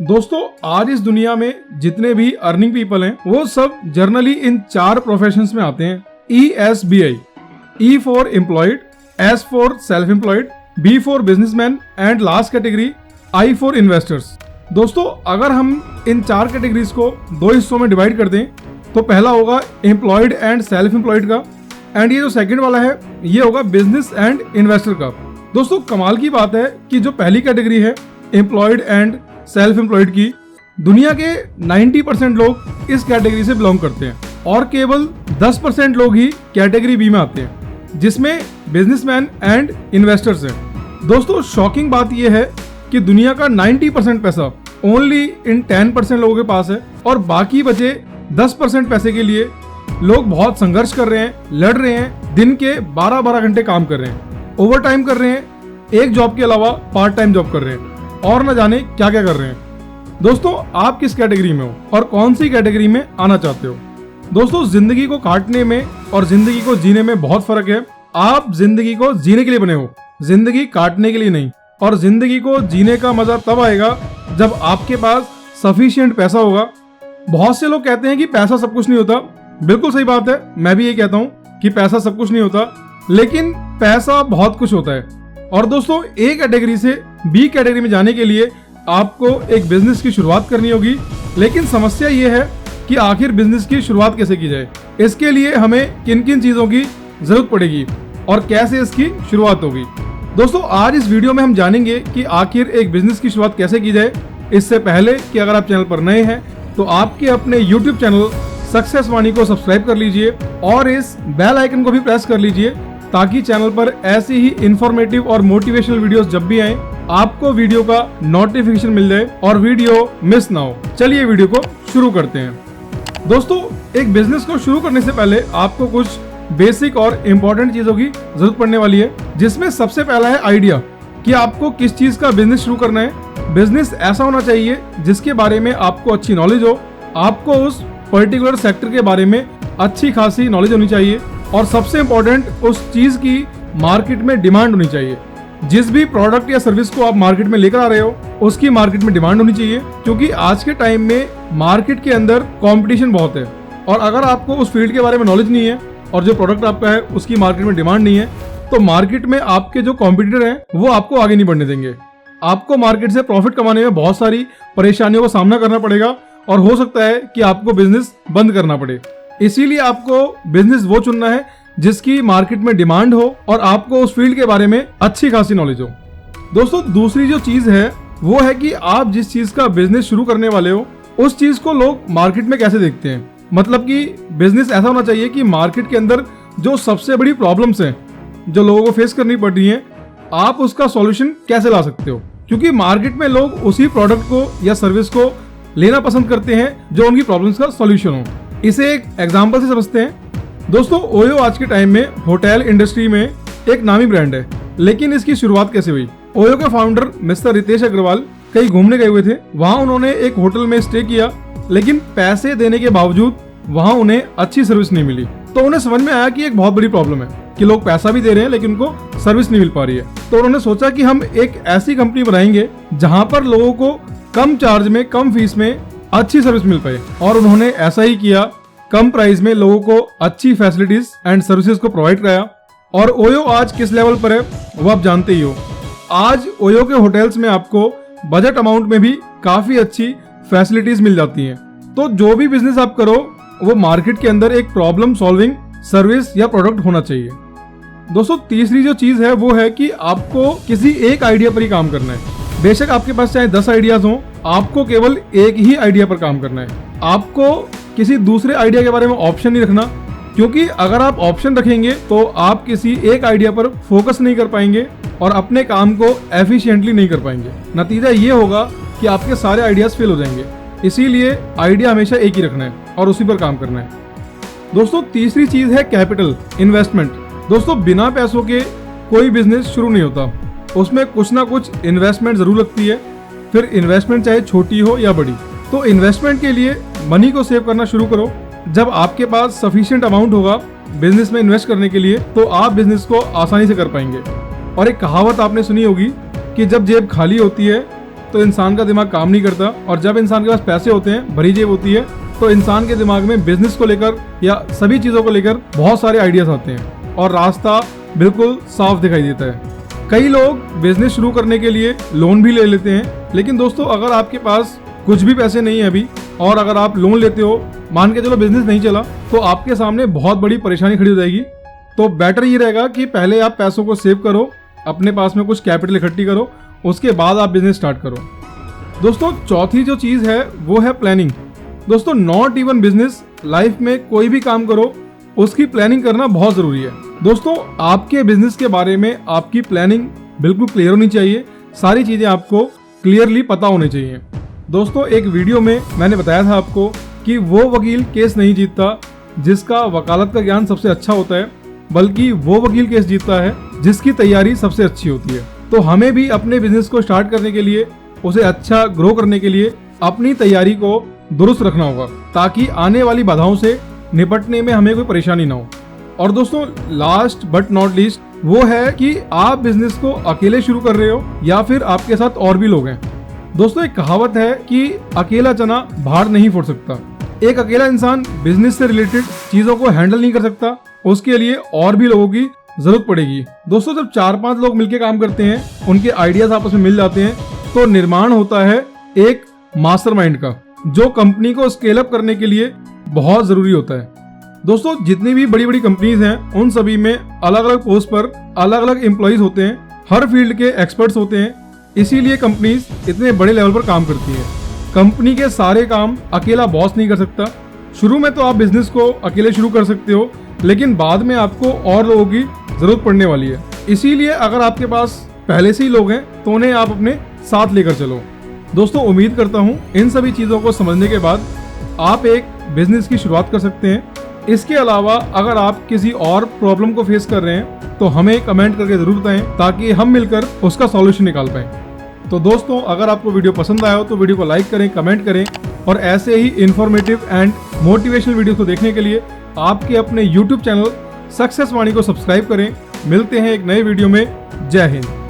दोस्तों आज इस दुनिया में जितने भी अर्निंग पीपल हैं वो सब जर्नली इन 4 प्रोफेशंस में आते हैं। ESBI, E for employed, S for self employed, B for businessman and last category I for investors. दोस्तों अगर हम इन 4 कैटेगरीज को 2 हिस्सों में डिवाइड कर दें तो पहला होगा एम्प्लॉयड एंड सेल्फ एम्प्लॉयड का, एंड ये जो सेकंड वाला है ये होगा बिजनेस एंड इन्वेस्टर का। दोस्तों कमाल की बात है कि जो पहली कैटेगरी है एम्प्लॉयड एंड सेल्फ एम्प्लॉयड की, दुनिया के 90% लोग इस कैटेगरी से बिलोंग करते हैं और केवल 10% लोग ही कैटेगरी बी में आते हैं जिसमें बिजनेसमैन एंड इन्वेस्टर्स हैं। दोस्तों शॉकिंग बात यह है कि दुनिया का 90% पैसा ओनली इन 10% लोगों के पास है और बाकी बचे 10% पैसे के लिए लोग बहुत संघर्ष कर रहे हैं, लड़ रहे हैं, दिन के 12-12 घंटे काम कर रहे हैं, ओवर टाइम कर रहे हैं, एक जॉब के अलावा पार्ट टाइम जॉब कर रहे हैं और न जाने क्या क्या कर रहे हैं। दोस्तों आप किस कैटेगरी में हो और कौन सी कैटेगरी में आना चाहते हो? दोस्तों जिंदगी को काटने में और जिंदगी को जीने में बहुत फर्क है। आप जिंदगी को जीने के लिए बने हो, जिंदगी काटने के लिए नहीं। और जिंदगी को जीने का मजा तब आएगा जब आपके पास सफिशिएंट पैसा होगा। बहुत से लोग कहते हैं कि पैसा सब कुछ नहीं होता। बिल्कुल सही बात है, मैं भी ये कहता हूँ कि पैसा सब कुछ नहीं होता, लेकिन पैसा बहुत कुछ होता है। और दोस्तों ए कैटेगरी से बी कैटेगरी में जाने के लिए आपको एक बिजनेस की शुरुआत करनी होगी, लेकिन समस्या ये है कि आखिर बिजनेस की शुरुआत कैसे की जाए, इसके लिए हमें किन किन चीजों की जरूरत पड़ेगी और कैसे इसकी शुरुआत होगी। दोस्तों आज इस वीडियो में हम जानेंगे कि आखिर एक बिजनेस की शुरुआत कैसे की जाए। इससे पहले कि अगर आप चैनल पर नए हैं तो आपके अपने YouTube चैनल सक्सेस वाणी को सब्सक्राइब कर लीजिए और इस बेल आइकन को भी प्रेस कर लीजिए ताकि चैनल पर ऐसी ही इंफॉर्मेटिव और मोटिवेशनल वीडियोस जब भी आए आपको वीडियो का नोटिफिकेशन मिल जाए और वीडियो मिस ना हो। चलिए वीडियो को शुरू करते हैं। दोस्तों एक बिजनेस को शुरू करने से पहले आपको कुछ बेसिक और इम्पोर्टेंट चीजों की जरूरत पड़ने वाली है, जिसमें सबसे पहला है आइडिया कि आपको किस चीज का बिजनेस शुरू करना है। बिजनेस ऐसा होना चाहिए जिसके बारे में आपको अच्छी नॉलेज हो, आपको उस पर्टिकुलर सेक्टर के बारे में अच्छी खासी नॉलेज होनी चाहिए और सबसे इम्पोर्टेंट उस चीज की मार्केट में डिमांड होनी चाहिए। जिस भी प्रोडक्ट या सर्विस को आप मार्केट में लेकर आ रहे हो उसकी मार्केट में डिमांड होनी चाहिए, क्योंकि आज के टाइम में मार्केट के अंदर कंपटीशन बहुत है और अगर आपको उस फील्ड के बारे में नॉलेज नहीं है और जो प्रोडक्ट आपका है उसकी मार्केट में डिमांड नहीं है तो मार्केट में आपके जो कॉम्पिटिटर हैं वो आपको आगे नहीं बढ़ने देंगे। आपको मार्केट से प्रॉफिट कमाने में बहुत सारी परेशानियों का सामना करना पड़ेगा और हो सकता है कि आपको बिजनेस बंद करना पड़े। इसीलिए आपको बिजनेस वो चुनना है जिसकी मार्केट में डिमांड हो और आपको उस फील्ड के बारे में अच्छी खासी नॉलेज हो। दोस्तों दूसरी जो चीज है वो है कि आप जिस चीज का बिजनेस शुरू करने वाले हो उस चीज को लोग मार्केट में कैसे देखते हैं। मतलब कि बिजनेस ऐसा होना चाहिए कि मार्केट के अंदर जो सबसे बड़ी प्रॉब्लम्स हैं जो लोगों को फेस करनी पड़ रही हैं, आप उसका सॉल्यूशन कैसे ला सकते हो, क्योंकि मार्केट में लोग उसी प्रोडक्ट को या सर्विस को लेना पसंद करते हैं जो उनकी प्रॉब्लम्स का सॉल्यूशन हो। इसे एक एग्जांपल से समझते हैं। दोस्तों ओयो आज के टाइम में होटल इंडस्ट्री में एक नामी ब्रांड है, लेकिन इसकी शुरुआत कैसे हुई? ओयो के फाउंडर मिस्टर रितेश अग्रवाल कहीं घूमने गए हुए थे। वहां उन्होंने एक होटल में स्टे किया, लेकिन पैसे देने के बावजूद वहां उन्हें अच्छी सर्विस नहीं मिली। तो उन्हें समझ में आया कि एक बहुत बड़ी प्रॉब्लम है कि लोग पैसा भी दे रहे हैं लेकिन उनको सर्विस नहीं मिल पा रही है। तो उन्होंने सोचा कि हम एक ऐसी कंपनी बनाएंगे जहां पर लोगों को कम चार्ज में, कम फीस में अच्छी सर्विस मिल पाए। और उन्होंने ऐसा ही किया, कम प्राइस में लोगों को अच्छी फैसिलिटीज एंड सर्विसेज को प्रोवाइड कराया। और ओयो आज किस लेवल पर है वो आप जानते ही हो। आज ओयो के होटल्स में आपको बजट अमाउंट में भी काफी अच्छी फैसिलिटीज मिल जाती हैं। तो जो भी बिजनेस आप करो वो मार्केट के अंदर एक प्रॉब्लम सॉल्विंग सर्विस या प्रोडक्ट होना चाहिए। दोस्तों तीसरी जो चीज है वो है कि आपको किसी एक आइडिया पर ही काम करना है। बेशक आपके पास चाहे 10 आइडियाज हों, आपको केवल एक ही आइडिया पर काम करना है। आपको किसी दूसरे आइडिया के बारे में ऑप्शन नहीं रखना, क्योंकि अगर आप ऑप्शन रखेंगे तो आप किसी एक आइडिया पर फोकस नहीं कर पाएंगे और अपने काम को एफिशिएंटली नहीं कर पाएंगे। नतीजा ये होगा कि आपके सारे आइडियाज फेल हो जाएंगे। इसीलिए आइडिया हमेशा एक ही रखना है और उसी पर काम करना है। दोस्तों तीसरी चीज है कैपिटल, इन्वेस्टमेंट। दोस्तों बिना पैसों के कोई बिजनेस शुरू नहीं होता, उसमें कुछ ना कुछ इन्वेस्टमेंट जरूर लगती है, फिर इन्वेस्टमेंट चाहे छोटी हो या बड़ी। तो इन्वेस्टमेंट के लिए मनी को सेव करना शुरू करो। जब आपके पास सफिशिएंट अमाउंट होगा बिजनेस में इन्वेस्ट करने के लिए तो आप बिजनेस को आसानी से कर पाएंगे। और एक कहावत आपने सुनी होगी कि जब जेब खाली होती है तो इंसान का दिमाग काम नहीं करता, और जब इंसान के पास पैसे होते हैं, भरी जेब होती है, तो इंसान के दिमाग में बिजनेस को लेकर या सभी चीजों को लेकर बहुत सारे आइडियाज आते हैं और रास्ता बिल्कुल साफ दिखाई देता है। कई लोग बिजनेस शुरू करने के लिए लोन भी ले लेते हैं, लेकिन दोस्तों अगर आपके पास कुछ भी पैसे नहीं है अभी, और अगर आप लोन लेते हो, मान के चलो बिजनेस नहीं चला, तो आपके सामने बहुत बड़ी परेशानी खड़ी हो जाएगी। तो बेटर ये रहेगा कि पहले आप पैसों को सेव करो, अपने पास में कुछ कैपिटल इकट्ठी करो, उसके बाद आप बिजनेस स्टार्ट करो। दोस्तों चौथी जो चीज है वो है प्लानिंग। दोस्तों नॉट इवन बिजनेस, लाइफ में कोई भी काम करो उसकी प्लानिंग करना बहुत जरूरी है। दोस्तों आपके बिजनेस के बारे में आपकी प्लानिंग बिल्कुल क्लियर होनी चाहिए, सारी चीजें आपको क्लियरली पता होनी चाहिए। दोस्तों एक वीडियो में मैंने बताया था आपको कि वो वकील केस नहीं जीतता जिसका वकालत का ज्ञान सबसे अच्छा होता है, बल्कि वो वकील केस जीतता है जिसकी तैयारी सबसे अच्छी होती है। तो हमें भी अपने बिजनेस को स्टार्ट करने के लिए, उसे अच्छा ग्रो करने के लिए अपनी तैयारी को दुरुस्त रखना होगा, ताकि आने वाली बाधाओं से निपटने में हमें कोई परेशानी ना हो। और दोस्तों लास्ट बट नॉट लीस्ट वो है कि आप बिजनेस को अकेले शुरू कर रहे हो या फिर आपके साथ और भी लोग हैं। दोस्तों एक कहावत है कि अकेला चना भार नहीं फोड़ सकता। एक अकेला इंसान बिजनेस से रिलेटेड चीजों को हैंडल नहीं कर सकता, उसके लिए और भी लोगों की जरूरत पड़ेगी। दोस्तों जब 4-5 लोग मिलकर काम करते हैं, उनके आइडियाज आपस में मिल जाते हैं, तो निर्माण होता है एक मास्टरमाइंड का, जो कंपनी को स्केल अप करने के लिए बहुत जरूरी होता है। दोस्तों जितनी भी बड़ी बड़ी कंपनीज हैं, उन सभी में अलग अलग पोस्ट पर अलग अलग एम्प्लॉइज होते हैं, हर फील्ड के एक्सपर्ट्स होते हैं, इसीलिए कंपनीज इतने बड़े लेवल पर काम करती है। कंपनी के सारे काम अकेला बॉस नहीं कर सकता। शुरू में तो आप बिजनेस को अकेले शुरू कर सकते हो, लेकिन बाद में आपको और लोगों की जरूरत पड़ने वाली है। इसीलिए अगर आपके पास पहले से ही लोग हैं तो उन्हें आप अपने साथ लेकर चलो। दोस्तों उम्मीद करता हूँ इन सभी चीज़ों को समझने के बाद आप एक बिजनेस की शुरुआत कर सकते हैं। इसके अलावा अगर आप किसी और प्रॉब्लम को फेस कर रहे हैं तो हमें कमेंट करके जरूर बताएं, ताकि हम मिलकर उसका सॉल्यूशन निकाल पाएं। तो दोस्तों अगर आपको वीडियो पसंद आया हो तो वीडियो को लाइक करें, कमेंट करें, और ऐसे ही इन्फॉर्मेटिव एंड मोटिवेशनल वीडियो को देखने के लिए आपके अपने YouTube चैनल सक्सेस वाणी को सब्सक्राइब करें। मिलते हैं एक नए वीडियो में। जय हिंद।